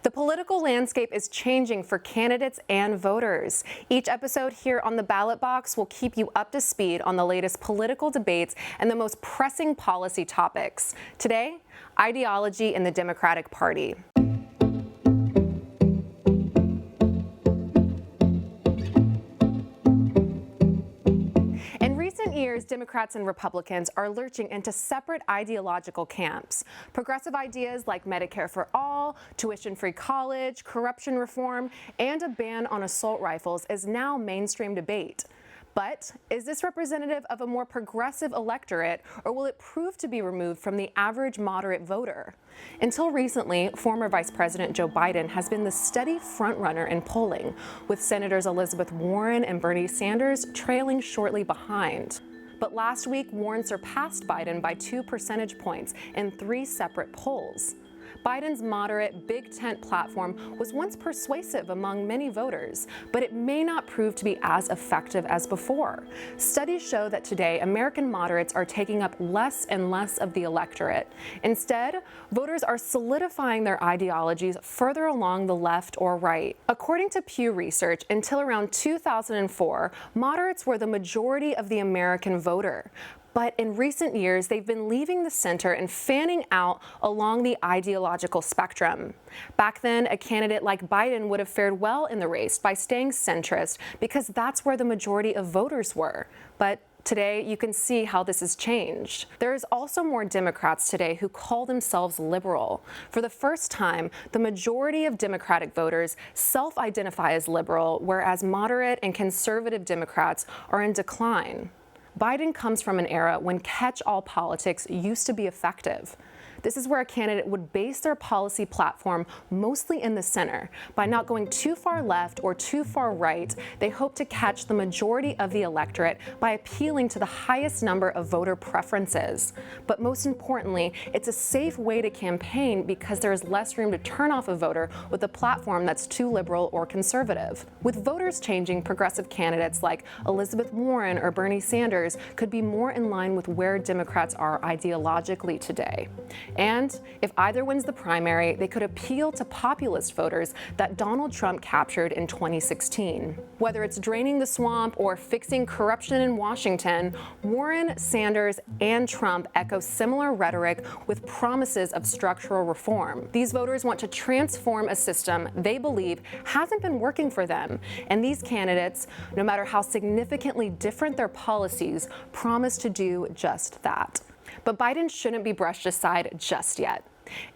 The political landscape is changing for candidates and voters. Each episode here on the Ballot Box will keep you up to speed on the latest political debates and the most pressing policy topics. Today, ideology in the Democratic Party. In recent years, Democrats and Republicans are lurching into separate ideological camps. Progressive ideas like Medicare for all, tuition-free college, corruption reform, and a ban on assault rifles is now mainstream debate. But is this representative of a more progressive electorate, or will it prove to be removed from the average moderate voter? Until recently, former Vice President Joe Biden has been the steady frontrunner in polling, with Senators Elizabeth Warren and Bernie Sanders trailing shortly behind. But last week, Warren surpassed Biden by 2 percentage points in 3 separate polls. Biden's moderate, big tent platform was once persuasive among many voters, but it may not prove to be as effective as before. Studies show that today, American moderates are taking up less and less of the electorate. Instead, voters are solidifying their ideologies further along the left or right. According to Pew Research, until around 2004, moderates were the majority of the American voter. But in recent years, they've been leaving the center and fanning out along the ideological spectrum. Back then, a candidate like Biden would have fared well in the race by staying centrist because that's where the majority of voters were. But today, you can see how this has changed. There is also more Democrats today who call themselves liberal. For the first time, the majority of Democratic voters self-identify as liberal, whereas moderate and conservative Democrats are in decline. Biden comes from an era when catch-all politics used to be effective. This is where a candidate would base their policy platform mostly in the center. By not going too far left or too far right, they hope to catch the majority of the electorate by appealing to the highest number of voter preferences. But most importantly, it's a safe way to campaign because there is less room to turn off a voter with a platform that's too liberal or conservative. With voters changing, progressive candidates like Elizabeth Warren or Bernie Sanders could be more in line with where Democrats are ideologically today. And if either wins the primary, they could appeal to populist voters that Donald Trump captured in 2016. Whether it's draining the swamp or fixing corruption in Washington, Warren, Sanders, and Trump echo similar rhetoric with promises of structural reform. These voters want to transform a system they believe hasn't been working for them. And these candidates, no matter how significantly different their policies, promise to do just that. But Biden shouldn't be brushed aside just yet.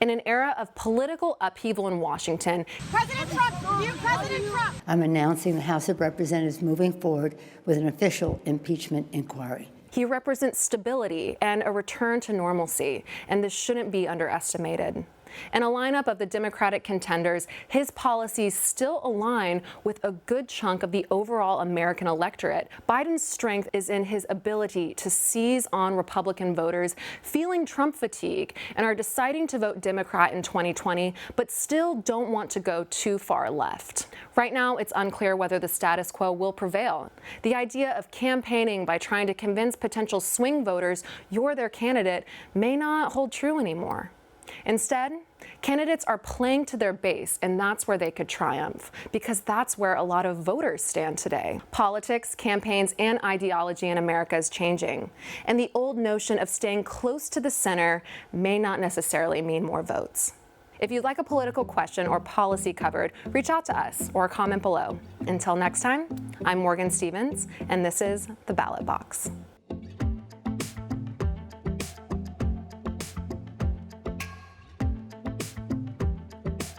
In an era of political upheaval in Washington, President Trump, dear President Trump, I'm announcing the House of Representatives moving forward with an official impeachment inquiry. he represents stability and a return to normalcy, and this shouldn't be underestimated. In a lineup of the Democratic contenders, his policies still align with a good chunk of the overall American electorate. Biden's strength is in his ability to seize on Republican voters feeling Trump fatigue and are deciding to vote Democrat in 2020, but still don't want to go too far left. Right now, it's unclear whether the status quo will prevail. The idea of campaigning by trying to convince potential swing voters you're their candidate may not hold true anymore. Instead, candidates are playing to their base, and that's where they could triumph, because that's where a lot of voters stand today. Politics, campaigns, and ideology in America is changing, and the old notion of staying close to the center may not necessarily mean more votes. If you'd like a political question or policy covered, reach out to us or comment below. Until next time, I'm Morgan Stevens, and this is The Ballot Box.